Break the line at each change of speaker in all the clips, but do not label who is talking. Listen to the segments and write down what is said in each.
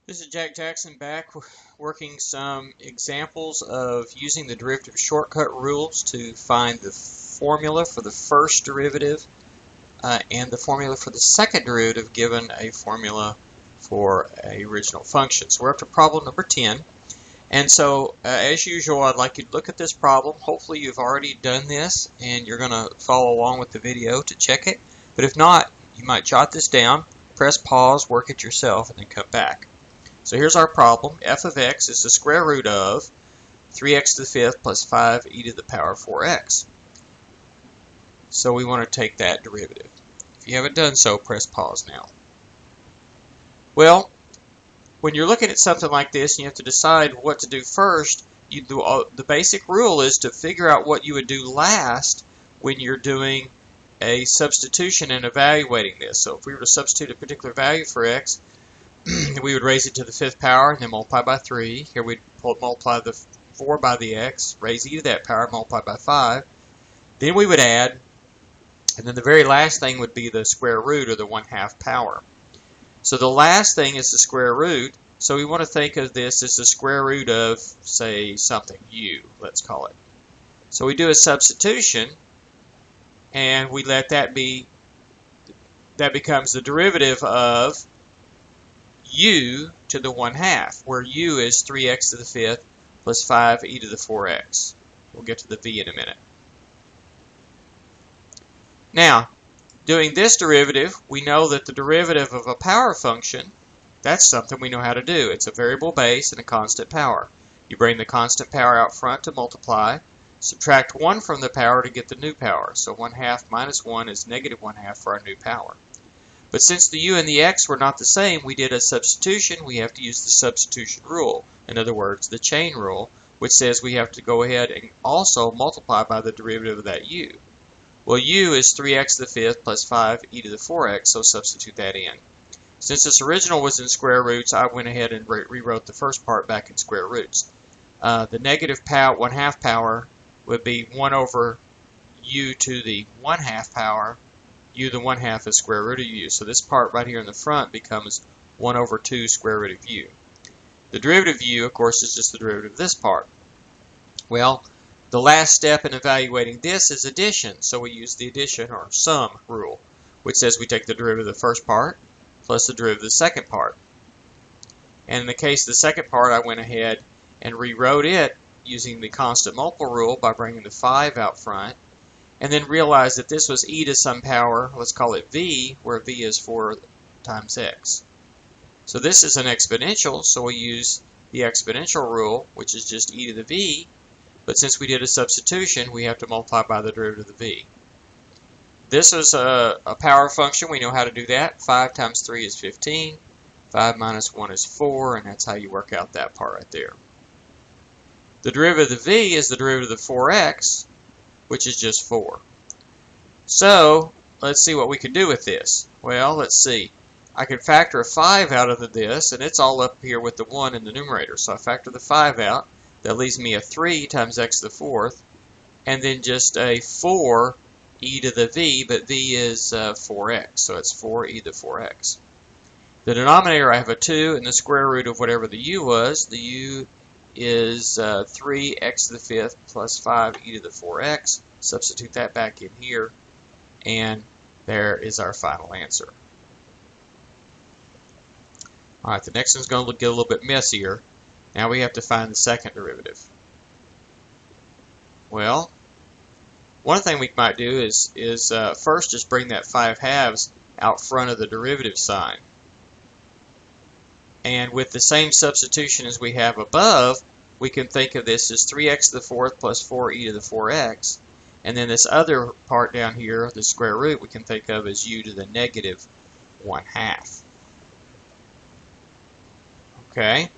This is Jack Jackson back working some examples of using the derivative shortcut rules to find the formula for the first derivative and the formula for the second derivative given a formula for an original function. So we're up to problem number 10. And so as usual, I'd like you to look at this problem. Hopefully you've already done this and you're going to follow along with the video to check it. But if not, you might jot this down, press pause, work it yourself, and then come back. So here's our problem. F of x is the square root of 3x to the fifth plus 5e to the power 4x. So we want to take that derivative. If you haven't done so, press pause now. Well, when you're looking at something like this and you have to decide what to do first, the basic rule is to figure out what you would do last when you're doing a substitution and evaluating this. So if we were to substitute a particular value for x, we would raise it to the fifth power and then multiply by 3. Here we'd multiply the 4 by the x, raise e to that power, multiply by 5. Then we would add, and then the very last thing would be the square root, or the 1/2 power. So the last thing is the square root, so we want to think of this as the square root of, say, something, u, let's call it. So we do a substitution, and we let that be, that becomes the derivative of u to the 1/2, where u is 3x to the fifth plus 5e to the 4x. We'll get to the v in a minute. Now, doing this derivative, we know that the derivative of a power function, that's something we know how to do. It's a variable base and a constant power. You bring the constant power out front to multiply, subtract 1 from the power to get the new power. So 1/2 minus 1 is negative 1/2 for our new power. But since the u and the x were not the same, we did a substitution. We have to use the substitution rule. In other words, the chain rule, which says we have to go ahead and also multiply by the derivative of that u. Well, u is 3x to the fifth plus 5e to the 4x, so substitute that in. Since this original was in square roots, I went ahead and rewrote the first part back in square roots. The negative 1/2 power would be 1 over u to the 1/2 power. U, the 1/2 is square root of u. So this part right here in the front becomes 1 over 2 square root of u. The derivative of u, of course, is just the derivative of this part. Well, the last step in evaluating this is addition. So we use the addition or sum rule, which says we take the derivative of the first part plus the derivative of the second part. And in the case of the second part, I went ahead and rewrote it using the constant multiple rule by bringing the 5 out front. And then realize that this was e to some power, let's call it v, where v is 4 times x. So this is an exponential, so we use the exponential rule, which is just e to the v, but since we did a substitution, we have to multiply by the derivative of the v. This is a power function, we know how to do that. 5 times 3 is 15, 5 minus 1 is 4, and that's how you work out that part right there. The derivative of the v is the derivative of the 4x, which is just 4. So, let's see what we can do with this. Well, let's see. I can factor a 5 out of this, and it's all up here with the 1 in the numerator. So I factor the 5 out. That leaves me a 3 times x to the fourth, and then just a 4 e to the v, but v is 4x, so it's 4e to the 4x. The denominator, I have a 2 and the square root of whatever the u was. The u is 3x to the fifth plus 5e to the 4x. Substitute that back in here, and there is our final answer. Alright, the next one's going to get a little bit messier. Now we have to find the second derivative. Well, one thing we might do is first just bring that 5/2 out front of the derivative sign. And with the same substitution as we have above, we can think of this as 3x to the fourth plus 4e to the 4x. And then this other part down here, the square root, we can think of as u to the negative 1/2. Okay?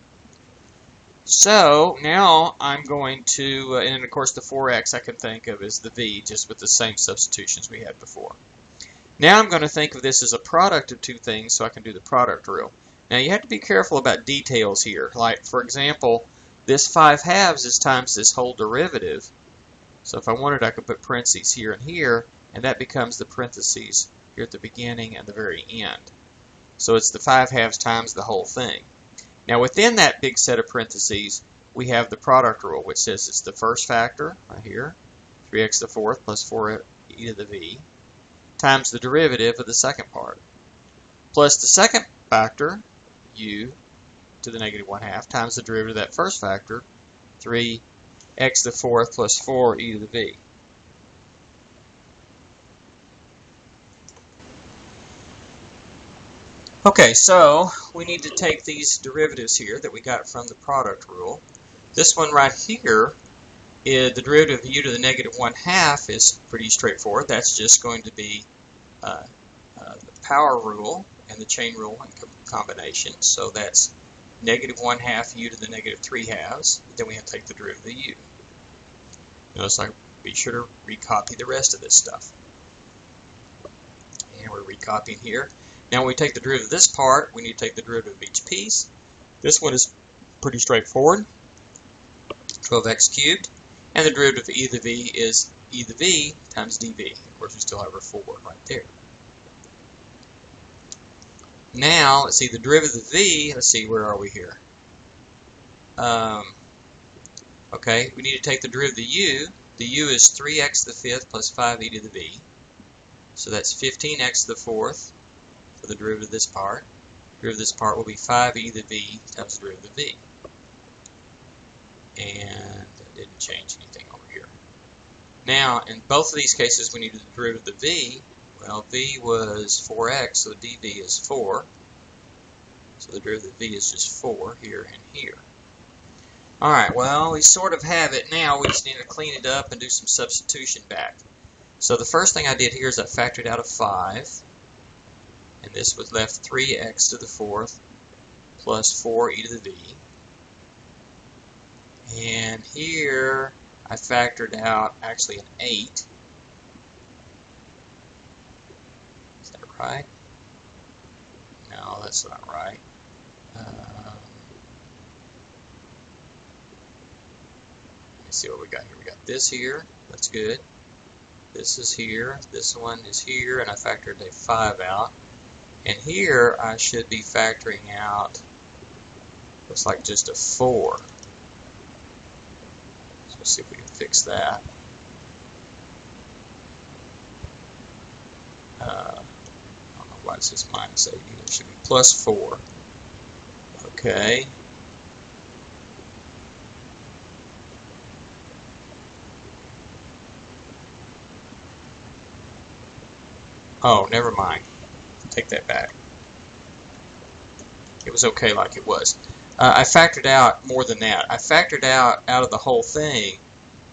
So now I'm going to, and then of course the 4x I can think of as the v, just with the same substitutions we had before. Now I'm going to think of this as a product of two things, so I can do the product rule. Now you have to be careful about details here. Like, for example, this 5/2 is times this whole derivative. So if I wanted, I could put parentheses here and here, and that becomes the parentheses here at the beginning and the very end. So it's the 5/2 times the whole thing. Now within that big set of parentheses, we have the product rule, which says it's the first factor, right here, 3x to the fourth plus 4e to the v, times the derivative of the second part, plus the second factor, u to the negative 1/2, times the derivative of that first factor, 3x to the fourth plus 4e to the v. Okay, so we need to take these derivatives here that we got from the product rule. This one right here, the derivative of u to the negative 1/2 is pretty straightforward. That's just going to be the power rule and the chain rule in combination. So that's negative 1/2 u to the negative 3/2. Then we have to take the derivative of u. Notice I be sure to recopy the rest of this stuff. And we're recopying here. Now when we take the derivative of this part, we need to take the derivative of each piece. This one is pretty straightforward, 12x cubed. And the derivative of e to the v is e to the v times dv. Of course, we still have our 4 right there. Now, let's see, the derivative of v, let's see, where are we here? Okay, we need to take the derivative of the u. The u is 3x to the fifth plus 5e to the v. So that's 15x to the fourth for the derivative of this part. The derivative of this part will be 5e to the v times the derivative of v. And that didn't change anything over here. Now, in both of these cases, we need the derivative of the v. Well, v was 4x, so dv is 4. So the derivative of v is just 4 here and here. Alright, well, we sort of have it now. We just need to clean it up and do some substitution back. So the first thing I did here is I factored out a 5. And this was left 3x to the fourth plus 4e to the v. And here I factored out actually an 8. Is that right? No, that's not right. Let me see what we got here. We got this here. That's good. This is here. This one is here. And I factored a 5 out. And here I should be factoring out, looks like just a 4. So let's see if we can fix that. I don't know why it says minus 8. It should be plus 4. Okay. Oh, never mind. Take that back. It was okay like it was. I factored out more than that. I factored out of the whole thing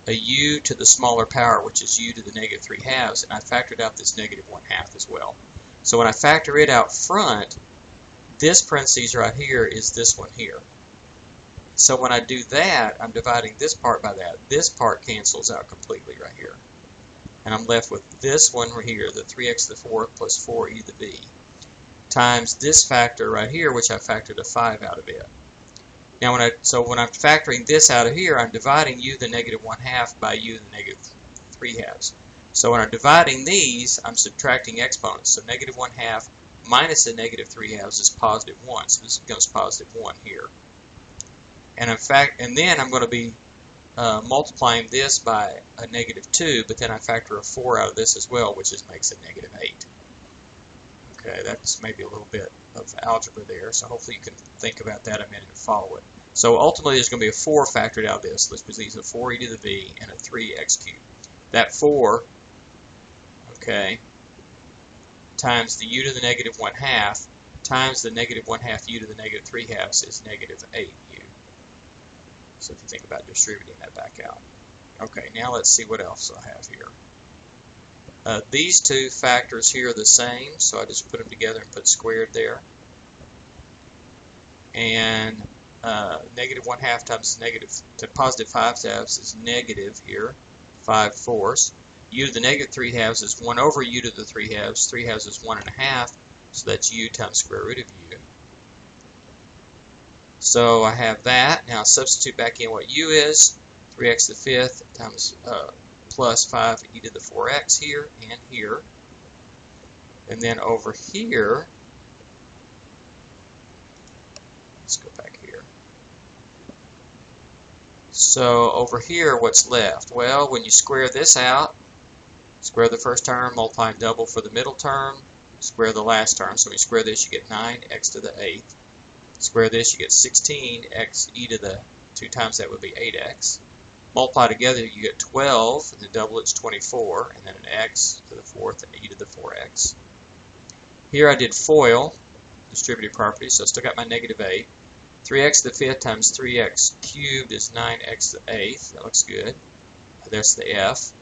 a u to the smaller power, which is u to the negative 3/2, and I factored out this negative 1/2 as well. So when I factor it out front, this parentheses right here is this one here. So when I do that, I'm dividing this part by that. This part cancels out completely right here. And I'm left with this one right here, the 3x to the fourth plus 4e to the v, times this factor right here, which I factored a 5 out of it. Now, when I'm factoring this out of here, I'm dividing u to the negative 1/2 by u to the negative 3/2. So when I'm dividing these, I'm subtracting exponents. So negative 1/2 minus the negative 3/2 is positive 1. So this becomes positive 1 here. And then I'm going to be multiplying this by a negative 2, but then I factor a 4 out of this as well, which just makes it negative 8. Okay, that's maybe a little bit of algebra there, so hopefully you can think about that a minute and follow it. So ultimately there's going to be a 4 factored out of this. Let's these a 4e to the v and a 3x cubed. That 4, okay, times the u to the negative 1/2 times the negative 1/2 u to the negative 3/2 is negative 8u. So if you think about distributing that back out. Okay, now let's see what else I have here. These two factors here are the same, so I just put them together and put squared there. And negative 1/2 times negative to positive 5/2 is negative here, 5/4. U to the negative 3/2 is 1 over u to the 3/2. 3/2 is 1.5, so that's u times square root of u. So I have that. Now substitute back in what u is. 3x to the fifth times plus 5e to the 4x here and here. And then over here, Let's go back here. So over here, what's left? Well, when you square this out, square the first term, multiply and double for the middle term, square the last term. So when you square this, you get 9x to the 8th. Square this, you get 16x e to the 2 times that would be 8x. Multiply together, you get 12, and then double it's 24, and then an x to the 4th and e to the 4x. Here I did FOIL, distributive properties, so I still got my negative 8. 3x to the 5th times 3x cubed is 9x to the 8th. That looks good. That's the F.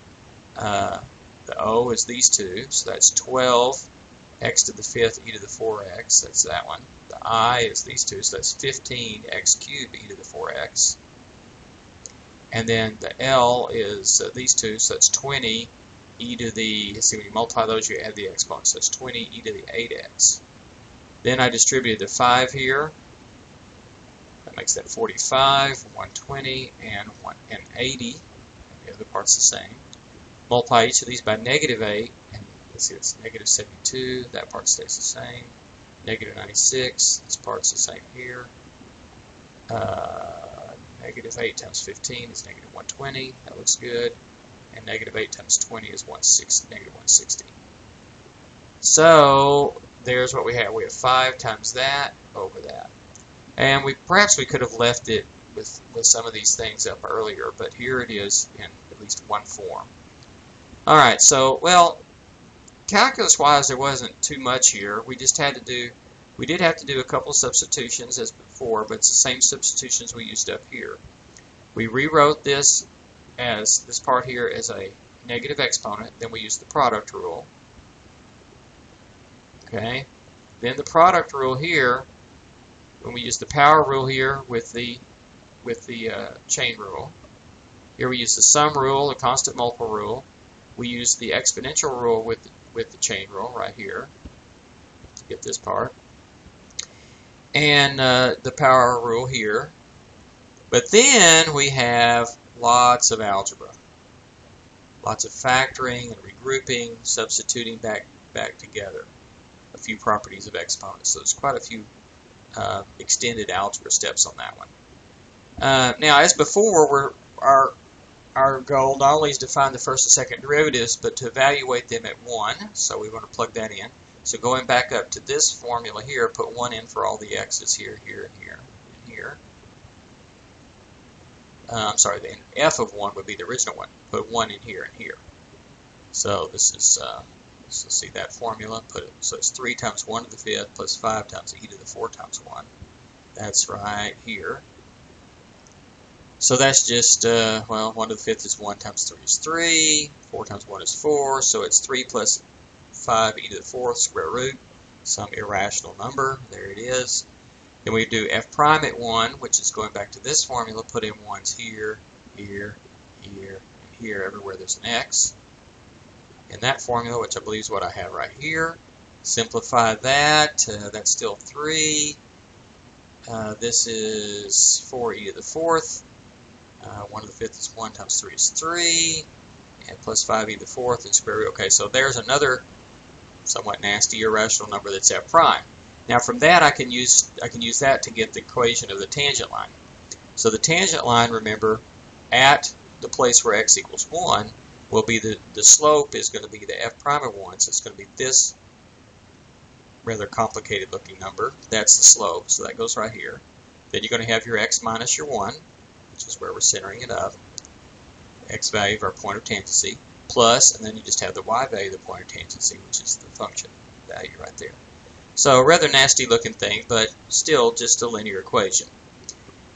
The O is these two, so that's 12x to the 5th e to the 4x. That's that one. The I is these two, so that's 15x cubed e to the 4x. And then the L is these two, so that's 20 e to the, let's see, when you multiply those, you add the exponents, so that's 20 e to the 8x. Then I distributed the 5 here. That makes that 45, 120, and 80. The other part's the same. Multiply each of these by negative 8, and let's see, it's negative 72. That part stays the same. Negative 96. This part's the same here. Negative 8 times 15 is negative 120. That looks good. And negative 8 times 20 is negative 160. So there's what we have. We have 5 times that over that. And perhaps we could have left it with some of these things up earlier, but here it is in at least one form. All right, so, well, calculus-wise, there wasn't too much here. We did have to do a couple of substitutions as before, but it's the same substitutions we used up here. We rewrote this part here as a negative exponent. Then we used the product rule. Okay. Then the product rule here, when we use the power rule here with the chain rule. Here we use the sum rule, the constant multiple rule. We use the exponential rule with the chain rule right here to get this part. And the power rule here. But then we have lots of algebra. Lots of factoring and regrouping, substituting back together. A few properties of exponents. So there's quite a few extended algebra steps on that one. Now, as before, our goal not only is to find the first and second derivatives, but to evaluate them at 1. So we want to plug that in. So going back up to this formula here, put 1 in for all the x's here, here, and here, and here. I'm sorry, the f of 1 would be the original one. Put 1 in here and here. So this is, so see that formula? So it's 3 times 1 to the 5th plus 5 times e to the 4 times 1. That's right here. So that's just, well, 1 to the 5th is 1 times 3 is 3. 4 times 1 is 4. So it's 3 plus 5 e to the 4th square root, some irrational number. There it is. Then we do f prime at 1, which is going back to this formula. Put in 1s here, here, here, and here, everywhere there's an x. In that formula, which I believe is what I have right here. Simplify that. That's still 3. This is 4e to the 4th. 1 to the 5th is 1 times 3 is 3. And plus 5e to the 4th and square root. Okay, so there's another somewhat nasty irrational number that's f prime. Now from that I can use that to get the equation of the tangent line. So the tangent line, remember, at the place where x equals 1 will be the slope is going to be the f prime of 1, so it's going to be this rather complicated looking number. That's the slope, so that goes right here. Then you're going to have your x minus your 1, which is where we're centering it up. X value of our point of tangency, plus, and then you just have the y value of the point of tangency, which is the function value right there. So rather nasty looking thing, but still just a linear equation.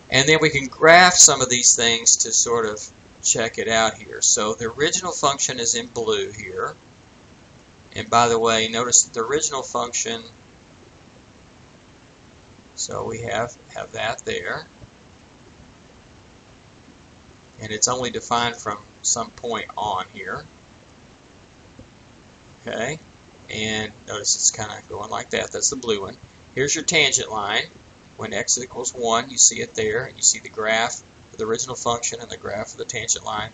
And then we can graph some of these things to sort of check it out here. So the original function is in blue here. And by the way, notice that the original function, so we have that there. And it's only defined from some point on here. Okay. And notice it's kind of going like that. That's the blue one. Here's your tangent line. When x equals 1, you see it there. And you see the graph of the original function and the graph of the tangent line.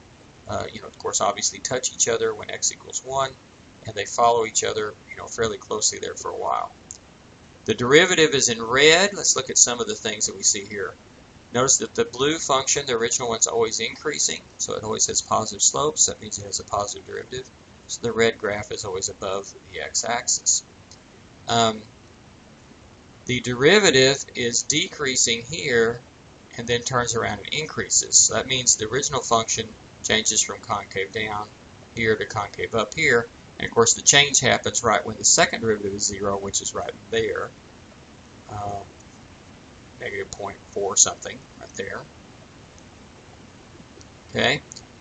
Of course, obviously touch each other when x equals 1. And they follow each other, fairly closely there for a while. The derivative is in red. Let's look at some of the things that we see here. Notice that the blue function, the original one's always increasing, so it always has positive slopes. That means it has a positive derivative. So the red graph is always above the x-axis. The derivative is decreasing here and then turns around and increases. So that means the original function changes from concave down here to concave up here. And of course the change happens right when the second derivative is 0, which is right there. Negative 0.4 something right there. Okay,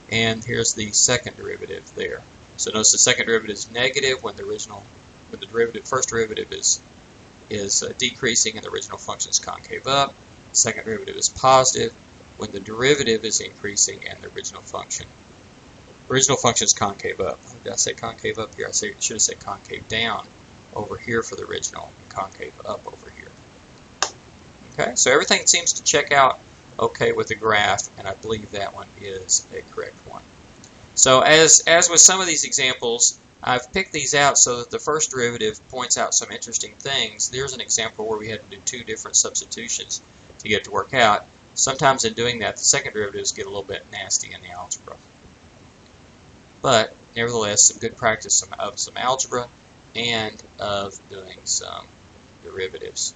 and here's the second derivative there. So notice the second derivative is negative when the first derivative is decreasing and the original function is concave up. Second derivative is positive when the derivative is increasing and the original function is concave up. Did I say concave up here? I should have said concave down over here for the original and concave up over here. Okay, so everything seems to check out okay with the graph, and I believe that one is a correct one. So as with some of these examples, I've picked these out so that the first derivative points out some interesting things. There's an example where we had to do 2 different substitutions to get it to work out. Sometimes in doing that, the second derivatives get a little bit nasty in the algebra. But nevertheless, some good practice of some algebra and of doing some derivatives.